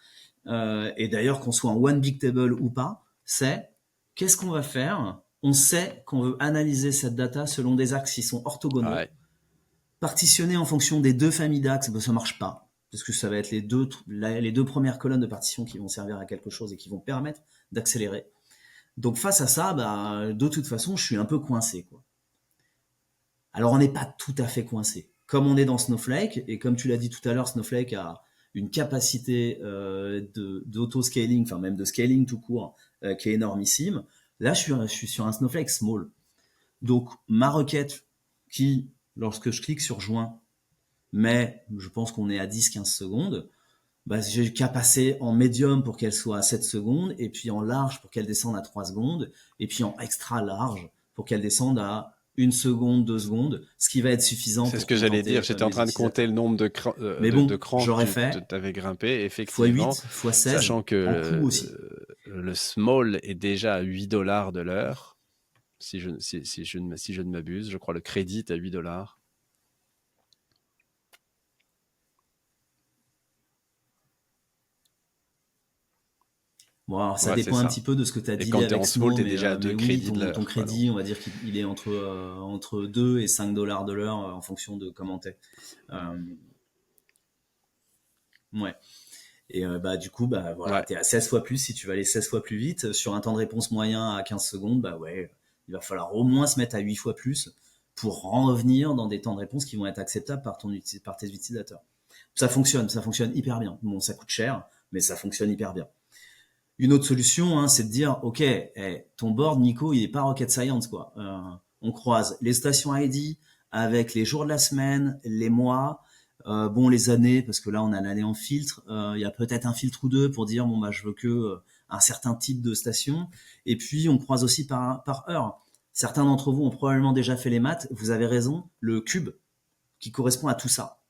Et d'ailleurs, qu'on soit en one big table ou pas, c'est qu'est-ce qu'on va faire? On sait qu'on veut analyser cette data selon des axes qui sont orthogonaux. Ouais. Partitionner en fonction des deux familles d'axes, ben, ça marche pas. Parce que ça va être les deux premières colonnes de partition qui vont servir à quelque chose et qui vont permettre d'accélérer. Donc face à ça, bah, de toute façon, je suis un peu coincé, quoi. Alors on n'est pas tout à fait coincé. Comme on est dans Snowflake, et comme tu l'as dit tout à l'heure, Snowflake a une capacité d'auto-scaling, enfin même de scaling tout court, qui est énormissime. Là, je suis sur un Snowflake small. Donc ma requête qui, lorsque je clique sur joint, mais je pense qu'on est à 10-15 secondes, bah, j'ai qu'à passer en médium pour qu'elle soit à 7 secondes, et puis en large pour qu'elle descende à 3 secondes, et puis en extra large pour qu'elle descende à 1 seconde, 2 secondes, ce qui va être suffisant C'est ce pour que j'allais dire. contenter J'étais en mes train de compter le utilisateurs. nombre Mais de bon, crans j'aurais que fait tu avais grimpé. Effectivement, x8, x16 sachant que en coût aussi. le small est déjà à 8 dollars de l'heure, si je ne m'abuse. Je crois le crédit à 8 dollars. Bon, alors ça Ouais, c'est dépend un ça. petit peu de ce que tu as Et dit quand tu es avec en small, Snow, tu es déjà à mais 2 oui, crédits de ton l'heure, quoi. Donc, crédit, on va dire qu'il est entre 2 et 5 dollars de l'heure en fonction de comment t'es. Euh, ouais. Et bah, du coup, bah, voilà, ouais. tu es à 16 fois plus. Si tu vas aller 16 fois plus vite, sur un temps de réponse moyen à 15 secondes, bah ouais, il va falloir au moins se mettre à 8 fois plus pour en revenir dans des temps de réponse qui vont être acceptables par tes utilisateurs. Ça fonctionne hyper bien. Bon, ça coûte cher, mais ça fonctionne hyper bien. Une autre solution, hein, c'est de dire, ok, ton board, Nico, il est pas rocket science, quoi. On croise les stations ID avec les jours de la semaine, les mois, bon, les années, parce que là, on a l'année en filtre. Il y a peut-être un filtre ou deux pour dire, bon, bah, je veux que un certain type de station. Et puis, on croise aussi par heure. Certains d'entre vous ont probablement déjà fait les maths. Vous avez raison. Le cube qui correspond à tout ça,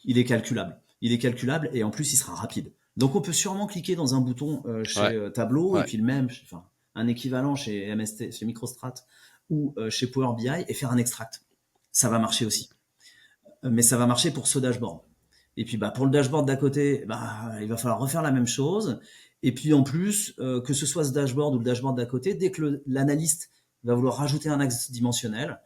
il est calculable. Il est calculable et en plus, il sera rapide. Donc, on peut sûrement cliquer dans un bouton Ouais. chez Tableau et Ouais. puis le même, enfin, un équivalent chez MST, chez MicroStrat ou chez Power BI et faire un extract. Ça va marcher aussi. Mais ça va marcher pour ce dashboard. Et puis, bah, pour le dashboard d'à côté, bah, il va falloir refaire la même chose. Et puis, en plus, que ce soit ce dashboard ou le dashboard d'à côté, dès que l'analyste va vouloir rajouter un axe dimensionnel,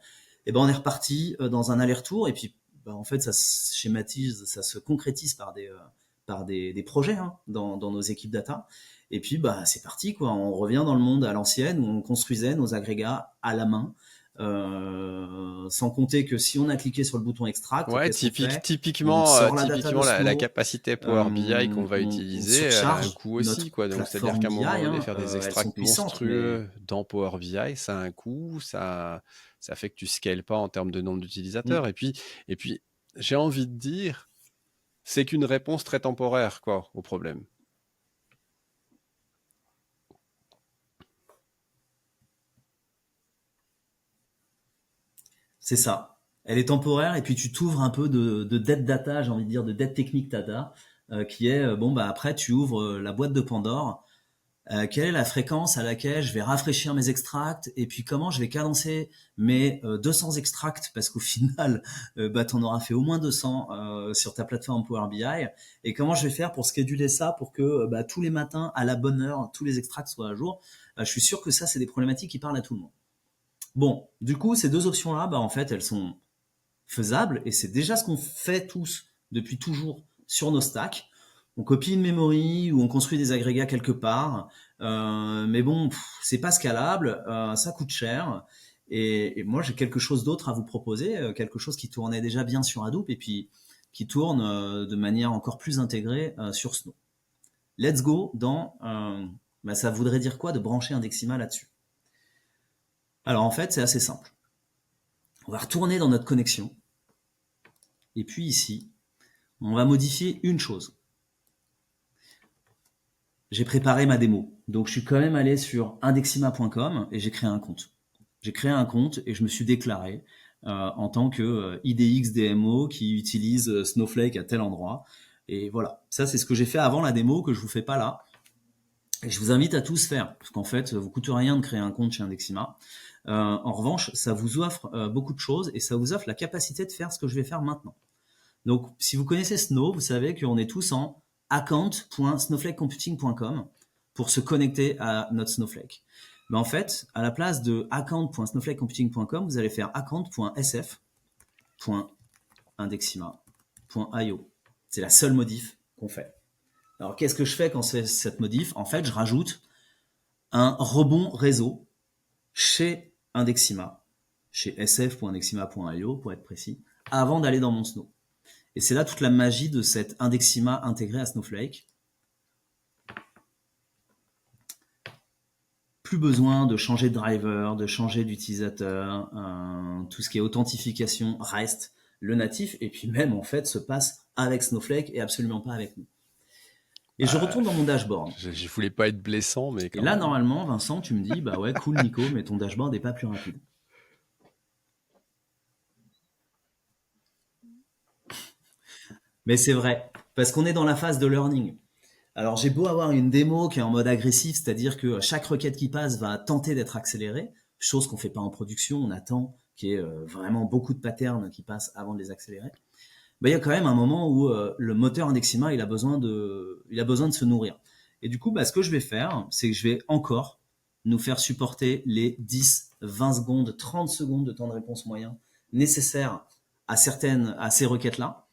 et ben, on est reparti dans un aller-retour. Et puis, bah, en fait, ça se schématise, ça se concrétise par des projets hein, dans nos équipes data. Et puis, bah, c'est parti, quoi. On revient dans le monde à l'ancienne où on construisait nos agrégats à la main. Sans compter que si on a cliqué sur le bouton extract, Ouais, qu'est-ce qu'on fait? On typiquement, sort la data de typiquement la Snow, capacité Power BI qu'on va on utiliser, elle a un surcharge coût aussi, notre quoi. Donc, c'est-à-dire plateforme qu'à un BI, moment donné, hein, faire des elles sont extracts puissantes, mais monstrueux dans Power BI, ça a un coût, ça fait que tu scales pas en termes de nombre mm, d'utilisateurs. Et puis, j'ai envie de dire, c'est qu'une réponse très temporaire, quoi, au problème. c'est ça. Elle est temporaire et puis tu t'ouvres un peu de dead data, j'ai envie de dire, de dead technique data, qui est, bon, bah après tu ouvres la boîte de Pandore. quelle est la fréquence à laquelle je vais rafraîchir mes extracts, et puis comment je vais cadencer mes 200 extracts, parce qu'au final, tu en auras fait au moins 200 sur ta plateforme Power BI, et comment je vais faire pour scheduler ça pour que tous les matins, à la bonne heure, tous les extracts soient à jour. Je suis sûr que ça, c'est des problématiques qui parlent à tout le monde. Bon, du coup, ces deux options-là, en fait, elles sont faisables, et c'est déjà ce qu'on fait tous depuis toujours sur nos stacks. On copie une memory ou on construit des agrégats quelque part, mais bon, c'est pas scalable, ça coûte cher, et moi j'ai quelque chose d'autre à vous proposer, quelque chose qui tournait déjà bien sur Hadoop et puis qui tourne de manière encore plus intégrée sur Snow. Let's go dans ça voudrait dire quoi de brancher Indexima là-dessus? Alors en fait, c'est assez simple. On va retourner dans notre connexion. Et puis ici, on va modifier une chose. J'ai préparé ma démo. Donc je suis quand même allé sur indexima.com et j'ai créé un compte. J'ai créé un compte et je me suis déclaré en tant que IDX DMO qui utilise Snowflake à tel endroit. Et voilà, ça c'est ce que j'ai fait avant la démo que je vous fais pas là. Et je vous invite à tous faire, parce qu'en fait, vous coûte rien de créer un compte chez Indexima. En revanche, ça vous offre beaucoup de choses et ça vous offre la capacité de faire ce que je vais faire maintenant. Donc, si vous connaissez Snow, vous savez qu'on est tous en account.snowflakecomputing.com pour se connecter à notre Snowflake. Mais en fait, à la place de account.snowflakecomputing.com, vous allez faire account.sf.indexima.io. C'est la seule modif qu'on fait. Alors, qu'est-ce que je fais quand c'est cette modif? En fait, je rajoute un rebond réseau chez Indexima, chez sf.indexima.io pour être précis, avant d'aller dans mon Snow. Et c'est là toute la magie de cette Indexima intégrée à Snowflake. Plus besoin de changer de driver, de changer d'utilisateur, tout ce qui est authentification reste le natif, et puis même en fait se passe avec Snowflake et absolument pas avec nous. Et je retourne dans mon dashboard. Je voulais pas être blessant, mais et là, normalement, Vincent, tu me dis, ouais, cool Nico, mais ton dashboard n'est pas plus rapide. Mais c'est vrai, parce qu'on est dans la phase de learning. Alors j'ai beau avoir une démo qui est en mode agressif, c'est-à-dire que chaque requête qui passe va tenter d'être accélérée, chose qu'on fait pas en production, on attend qu'il y ait vraiment beaucoup de patterns qui passent avant de les accélérer. Il y a quand même un moment où le moteur Indexima il a besoin de se nourrir. Et du coup, ce que je vais faire, c'est que je vais encore nous faire supporter les 10, 20 secondes, 30 secondes de temps de réponse moyen nécessaires à ces requêtes-là,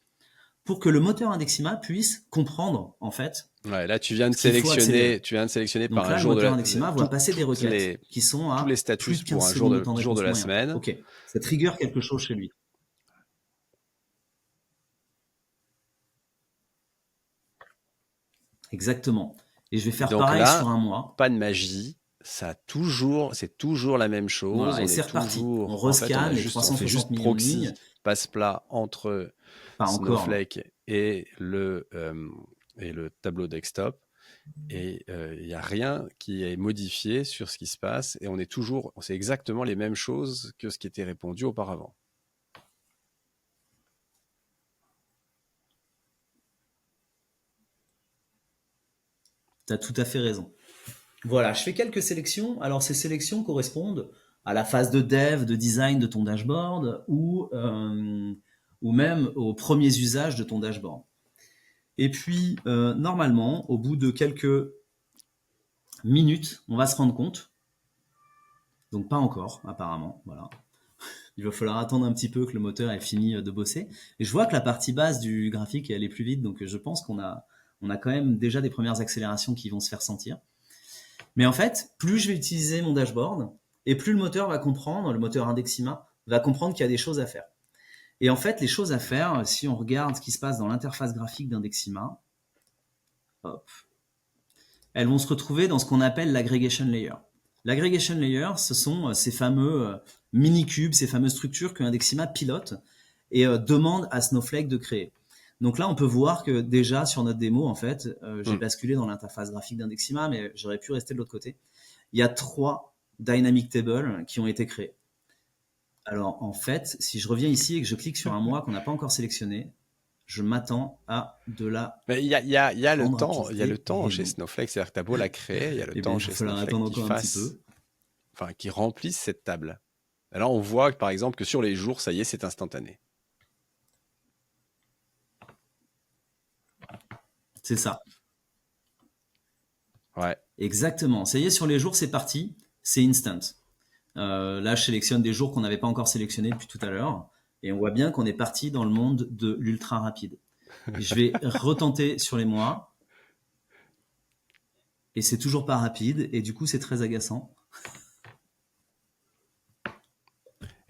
pour que le moteur Indexima puisse comprendre en fait. Ouais, là tu viens de sélectionner Donc par là, un jour le moteur Indexima va passer des requêtes qui sont à tous les status plus de 15 pour un secondes de temps de jour de la réponse moyen. semaine. Ok, ça trigger quelque chose chez lui. Exactement. Et je vais faire pareil là, sur un mois. Pas de magie. C'est toujours la même chose. Voilà, et c'est reparti. On rescanne les 360 millions de lignes. Passe-plat entre Snowflake et le tableau desktop. Et il n'y a rien qui est modifié sur ce qui se passe. Et c'est exactement les mêmes choses que ce qui était répondu auparavant. Tu as tout à fait raison. Voilà, je fais quelques sélections. Alors, ces sélections correspondent à la phase de dev, de design de ton dashboard ou même aux premiers usages de ton dashboard. Et puis, normalement, au bout de quelques minutes, on va se rendre compte. Donc, pas encore, apparemment. Voilà. Il va falloir attendre un petit peu que le moteur ait fini de bosser. Et je vois que la partie basse du graphique est allée plus vite, donc je pense qu'on a quand même déjà des premières accélérations qui vont se faire sentir. Mais en fait, plus je vais utiliser mon dashboard, et plus le moteur va comprendre, le moteur Indexima, va comprendre qu'il y a des choses à faire. Et en fait, les choses à faire, si on regarde ce qui se passe dans l'interface graphique d'Indexima, hop, elles vont se retrouver dans ce qu'on appelle l'aggregation layer. L'aggregation layer, ce sont ces fameux mini-cubes, ces fameuses structures que Indexima pilote et demande à Snowflake de créer. Donc là, on peut voir que déjà sur notre démo, en fait, j'ai basculé dans l'interface graphique d'Indexima, mais j'aurais pu rester de l'autre côté. Il y a 3 dynamic tables qui ont été créés. Alors en fait, si je reviens ici et que je clique sur un mois qu'on n'a pas encore sélectionné, je m'attends à de la Mais il y a le grande temps, il y a le rapidité. temps Et chez non. Snowflake, c'est-à-dire que tu as beau la créer, il y a le Eh bien, temps il va chez falloir Snowflake attendre encore un petit peu. qui remplisse cette table. Alors on voit par exemple que sur les jours, ça y est, c'est instantané. C'est ça. Ouais. Exactement. Ça y est, sur les jours, c'est parti. C'est instant. Là, je sélectionne des jours qu'on n'avait pas encore sélectionnés depuis tout à l'heure. Et on voit bien qu'on est parti dans le monde de l'ultra rapide. Et je vais retenter sur les mois. Et c'est toujours pas rapide. Et du coup, c'est très agaçant.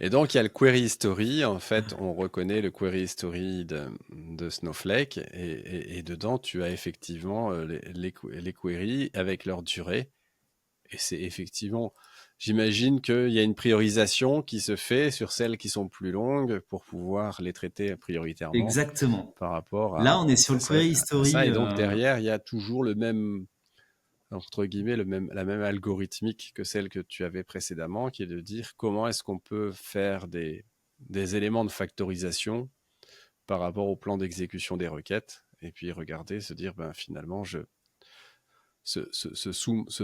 Et donc, il y a le query history. En fait, on reconnaît le query history de Snowflake. Et dedans, tu as effectivement les queries avec leur durée. Et c'est effectivement, j'imagine qu'il y a une priorisation qui se fait sur celles qui sont plus longues pour pouvoir les traiter prioritairement Exactement. par rapport Là, on est sur le query à ça. history. Et donc, derrière, il y a toujours le même, entre guillemets, la même algorithmique que celle que tu avais précédemment, qui est de dire comment est-ce qu'on peut faire des éléments de factorisation par rapport au plan d'exécution des requêtes, et puis regarder, se dire, ben, finalement, ce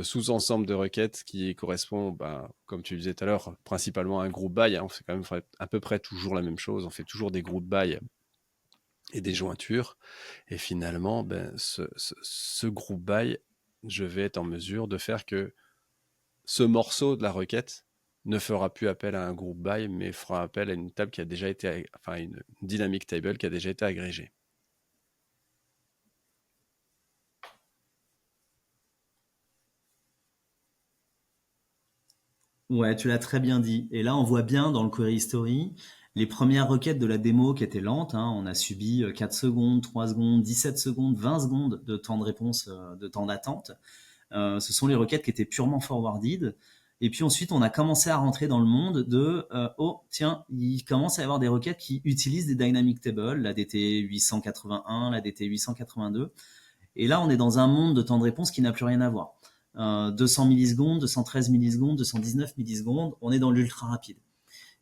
sous-ensemble de requêtes qui correspond, ben, comme tu le disais tout à l'heure, principalement à un groupe by, hein, on fait quand même à peu près toujours la même chose, on fait toujours des groupes by et des jointures, et finalement, ben, ce groupe by, je vais être en mesure de faire que ce morceau de la requête ne fera plus appel à un groupe by, mais fera appel à une table qui a déjà été, enfin une dynamic table qui a déjà été agrégée. Ouais, tu l'as très bien dit. Et là, on voit bien dans le query history les premières requêtes de la démo qui étaient lentes, hein. On a subi 4 secondes, 3 secondes, 17 secondes, 20 secondes de temps de réponse, de temps d'attente. Ce sont les requêtes qui étaient purement forwarded. Et puis ensuite, on a commencé à rentrer dans le monde de oh tiens, il commence à y avoir des requêtes qui utilisent des dynamic tables, la DT 881, la DT 882. Et là, on est dans un monde de temps de réponse qui n'a plus rien à voir. 200 millisecondes, 213 millisecondes, 219 millisecondes, on est dans l'ultra rapide.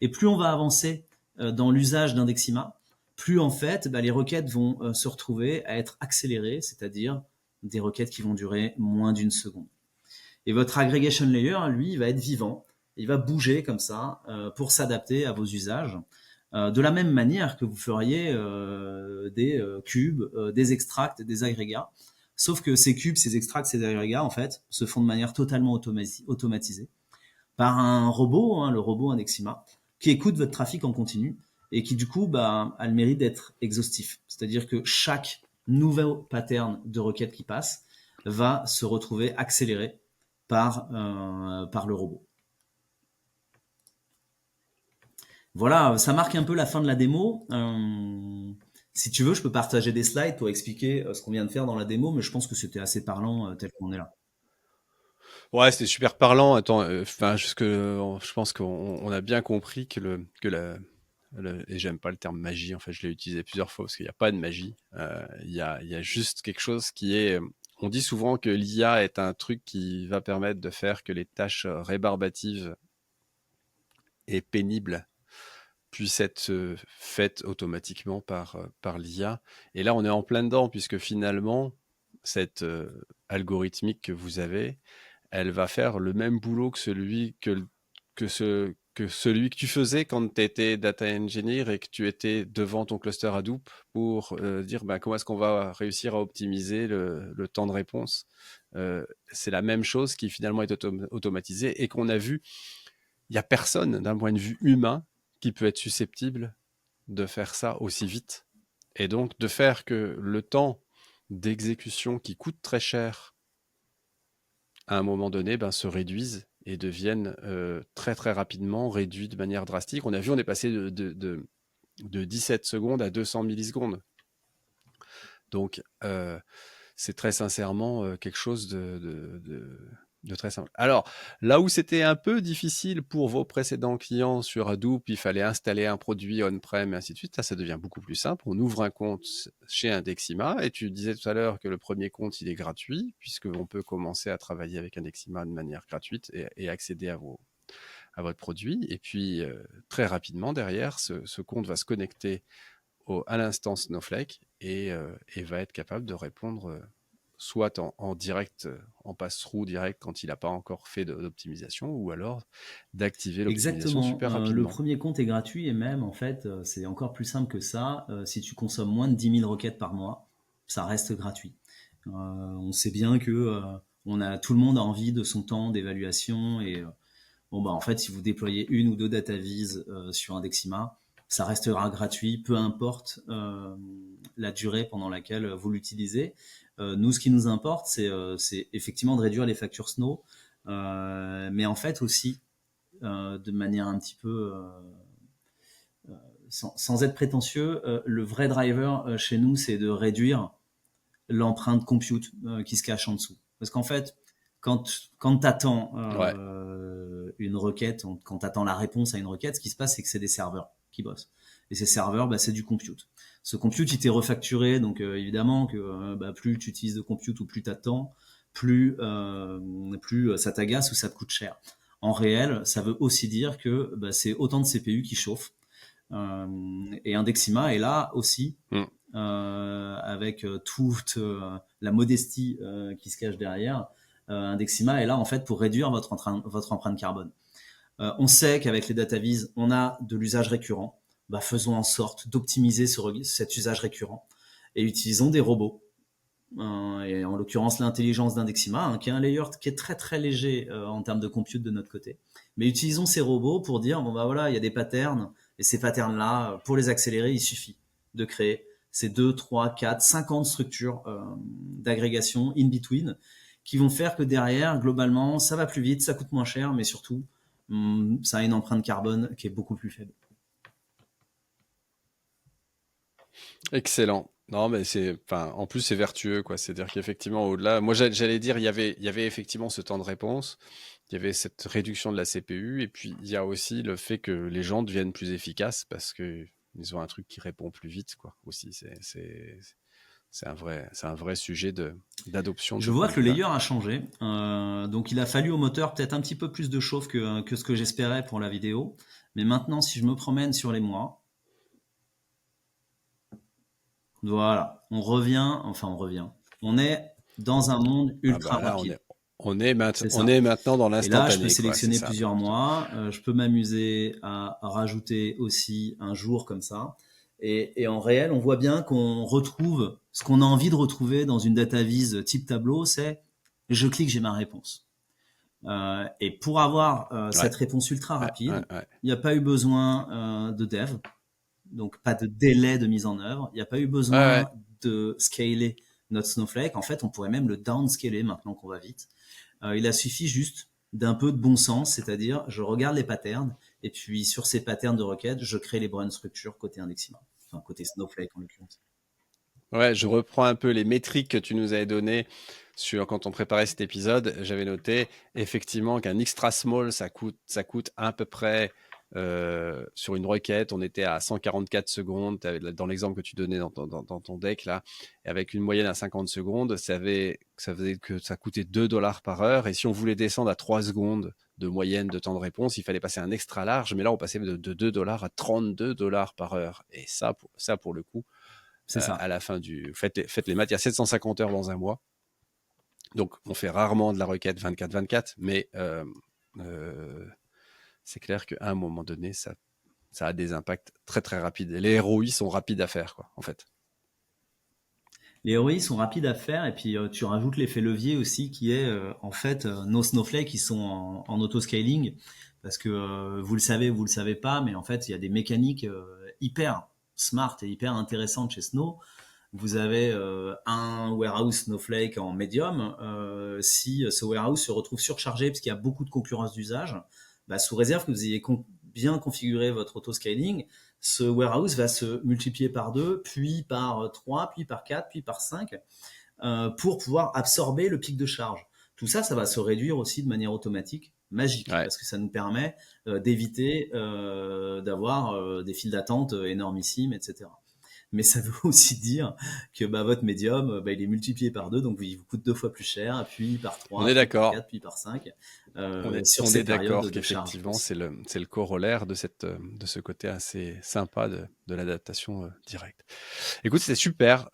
Et plus on va avancer dans l'usage d'Indexima, plus en fait, bah, les requêtes vont se retrouver à être accélérées, c'est-à-dire des requêtes qui vont durer moins d'une seconde. Et votre aggregation layer, lui, il va être vivant, il va bouger comme ça pour s'adapter à vos usages. De la même manière que vous feriez des cubes, des extracts, des agrégats. Sauf que ces cubes, ces extracts, ces agrégats, en fait, se font de manière totalement automatisée par un robot, hein, le robot Indexima, qui écoute votre trafic en continu et qui, du coup, bah, a le mérite d'être exhaustif. C'est-à-dire que chaque nouveau pattern de requête qui passe va se retrouver accéléré par le robot. Voilà, ça marque un peu la fin de la démo. Si tu veux, je peux partager des slides pour expliquer ce qu'on vient de faire dans la démo, mais je pense que c'était assez parlant tel qu'on est là. Ouais, c'était super parlant. Attends, enfin, je pense qu'on on a bien compris et j'aime pas le terme magie, en fait, je l'ai utilisé plusieurs fois parce qu'il n'y a pas de magie. Il y a juste quelque chose qui est. On dit souvent que l'IA est un truc qui va permettre de faire que les tâches rébarbatives et pénibles puissent être faites automatiquement par l'IA. Et là, on est en plein dedans, puisque finalement, cette algorithmique que vous avez, elle va faire le même boulot que celui que tu faisais quand tu étais data engineer et que tu étais devant ton cluster Hadoop pour dire ben, comment est-ce qu'on va réussir à optimiser le temps de réponse. C'est la même chose qui finalement est automatisée et qu'on a vu, il n'y a personne d'un point de vue humain qui peut être susceptible de faire ça aussi vite. Et donc de faire que le temps d'exécution qui coûte très cher à un moment donné, ben, se réduisent et deviennent très très rapidement réduits de manière drastique. On a vu, on est passé de 17 secondes à 200 millisecondes. Donc, c'est très sincèrement quelque chose de très simple. Alors, là où c'était un peu difficile pour vos précédents clients sur Hadoop, il fallait installer un produit on-prem et ainsi de suite. Ça devient beaucoup plus simple. On ouvre un compte chez Indexima et tu disais tout à l'heure que le premier compte, il est gratuit puisqu'on peut commencer à travailler avec Indexima de manière gratuite et accéder à votre produit. Et puis, très rapidement, derrière, ce compte va se connecter à l'instant Snowflake et va être capable de répondre soit en direct, en pass-through direct quand il n'a pas encore fait d'optimisation, ou alors d'activer l'optimisation Exactement. super Le rapidement. premier compte est gratuit et même, en fait, c'est encore plus simple que ça. Si tu consommes moins de 10 000 requêtes par mois, ça reste gratuit. On sait bien que tout le monde a envie de son temps d'évaluation et bon, bah, en fait, si vous déployez une ou deux data viz sur Indexima, ça restera gratuit, peu importe la durée pendant laquelle vous l'utilisez. Nous, ce qui nous importe, c'est effectivement de réduire les factures Snow, mais en fait aussi, de manière un petit peu, sans être prétentieux, le vrai driver chez nous, c'est de réduire l'empreinte compute qui se cache en dessous. Parce qu'en fait, quand tu attends Ouais. une requête, quand tu attends la réponse à une requête, ce qui se passe, c'est que c'est des serveurs qui bossent. Et ces serveurs, bah, c'est du compute. Ce compute, il t'est refacturé, donc évidemment que bah, plus tu utilises de compute ou plus tu attends, plus ça t'agace ou ça te coûte cher. En réel, ça veut aussi dire que bah, c'est autant de CPU qui chauffent. Et Indexima est là aussi Mm. avec toute la modestie qui se cache derrière. Indexima est là en fait pour réduire votre empreinte carbone. On sait qu'avec les data viz, on a de l'usage récurrent. Bah, faisons en sorte d'optimiser cet usage récurrent et utilisons des robots. Et en l'occurrence l'intelligence d'Indexima, hein, qui est un layer qui est très très léger en termes de compute de notre côté. Mais utilisons ces robots pour dire bon bah voilà, il y a des patterns et ces patterns là, pour les accélérer, il suffit de créer ces 2, 3, 4, 50 structures d'agrégation in between qui vont faire que derrière, globalement, ça va plus vite, ça coûte moins cher, mais surtout, ça a une empreinte carbone qui est beaucoup plus faible. Excellent. Non, mais enfin, en plus c'est vertueux, quoi. C'est-à-dire qu'effectivement, au-delà, moi j'allais dire, il y avait effectivement ce temps de réponse, il y avait cette réduction de la CPU, et puis il y a aussi le fait que les gens deviennent plus efficaces parce que ils ont un truc qui répond plus vite, quoi. Aussi, c'est un vrai sujet d'adoption de Je ce point vois de que le vue-là. layer a changé, donc il a fallu au moteur peut-être un petit peu plus de chauffe que ce que j'espérais pour la vidéo. Mais maintenant, si je me promène sur les mois, voilà, on revient. On est dans un monde Ah ultra bah là, rapide, c'est on ça. est maintenant dans Et là, je peux l'instantané, quoi. C'est sélectionner ça. plusieurs Donc, mois. Je peux m'amuser à rajouter aussi un jour comme ça. Et en réel, on voit bien qu'on retrouve ce qu'on a envie de retrouver dans une data vise type tableau, c'est je clique, j'ai ma réponse. Et pour avoir ouais, cette réponse ultra ouais, ouais, rapide, ouais. il n'y a pas eu besoin de dev, donc pas de délai de mise en œuvre. Il n'y a pas eu Ouais, ouais. besoin de scaler notre Snowflake. En fait, on pourrait même le downscaler maintenant qu'on va vite. Il a suffi juste d'un peu de bon sens, c'est-à-dire je regarde les patterns et puis sur ces patterns de requête, je crée les bonnes structures côté Indexima, enfin côté Snowflake en l'occurrence. Ouais, je reprends un peu les métriques que tu nous avais données quand on préparait cet épisode. J'avais noté effectivement qu'un extra small, ça coûte à peu près sur une requête. On était à 144 secondes dans l'exemple que tu donnais dans ton deck là, et avec une moyenne à 50 secondes, ça faisait que ça coûtait 2 dollars par heure. Et si on voulait descendre à 3 secondes de moyenne de temps de réponse, il fallait passer un extra large. Mais là, on passait de 2 dollars à 32 dollars par heure. Et ça pour le coup C'est à ça. la fin faites les maths, il y a 750 heures dans un mois. Donc, on fait rarement de la requête 24-24, mais c'est clair qu'à un moment donné, ça a des impacts très très rapides. Et les ROI sont rapides à faire, quoi, en fait. Les ROI sont rapides à faire et puis tu rajoutes l'effet levier aussi qui est en fait nos Snowflake qui sont en auto-scaling parce que vous le savez ou vous le savez pas, mais en fait il y a des mécaniques hyper smart et hyper intéressantes chez Snow. Vous avez un warehouse Snowflake en medium. Si ce warehouse se retrouve surchargé parce qu'il y a beaucoup de concurrence d'usage, bah, sous réserve que vous ayez bien configuré votre auto-scaling, ce warehouse va se multiplier par 2, puis par 3, puis par 4, puis par 5, pour pouvoir absorber le pic de charge. Tout ça, ça va se réduire aussi de manière automatique, magique, Ouais. parce que ça nous permet d'éviter d'avoir des files d'attente énormissimes, etc. mais ça veut aussi dire que votre médium, il est multiplié par 2, donc il vous coûte 2 fois plus cher, puis par On 3, est puis par d'accord. 4, puis par 5, sur On ces est périodes d'accord de charge qu'effectivement, aussi. c'est le corollaire de de ce côté assez sympa de l'adaptation directe. Écoute, c'était super.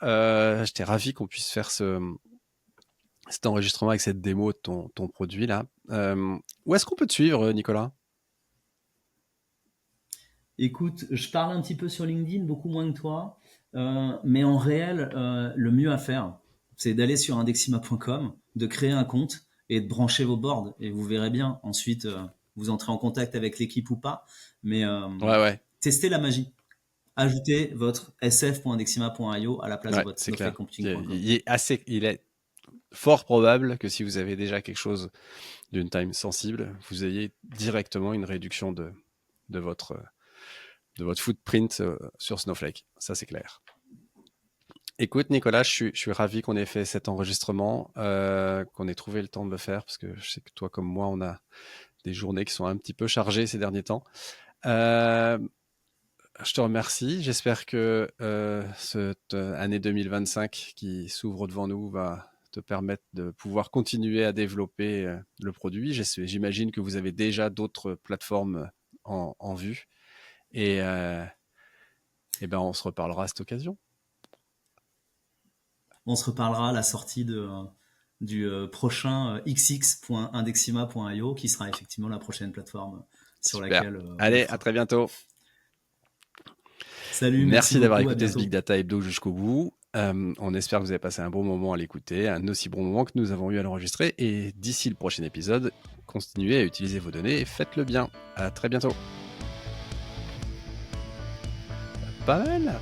J'étais ravi qu'on puisse faire cet enregistrement avec cette démo de ton produit là. Où est-ce qu'on peut te suivre, Nicolas? Écoute, je parle un petit peu sur LinkedIn, beaucoup moins que toi, mais en réel, le mieux à faire, c'est d'aller sur indexima.com, de créer un compte et de brancher vos boards. Et vous verrez bien. Ensuite, vous entrez en contact avec l'équipe ou pas. Mais Ouais, ouais, testez la magie. Ajoutez votre sf.indexima.io à la place de ouais, votre c'est clair. snowflakecomputing.com. Il est fort probable que si vous avez déjà quelque chose d'une time sensible, vous ayez directement une réduction de votre footprint sur Snowflake. Ça, c'est clair. Écoute, Nicolas, je suis ravi qu'on ait fait cet enregistrement, qu'on ait trouvé le temps de le faire, parce que je sais que toi, comme moi, on a des journées qui sont un petit peu chargées ces derniers temps. Euh, je te remercie. J'espère que cette année 2025 qui s'ouvre devant nous va te permettre de pouvoir continuer à développer le produit. J'imagine que vous avez déjà d'autres plateformes en vue. Et, et ben, on se reparlera à cette occasion. On se reparlera à la sortie du prochain xx.indexima.io qui sera effectivement la prochaine plateforme sur Super. laquelle on Allez, à fera. très bientôt. Salut, merci Merci d'avoir beaucoup, à écouté ce Big bientôt. Data Hebdo jusqu'au bout. On espère que vous avez passé un bon moment à l'écouter, un aussi bon moment que nous avons eu à l'enregistrer. Et d'ici le prochain épisode, continuez à utiliser vos données et faites-le bien. À très bientôt. Pas mal.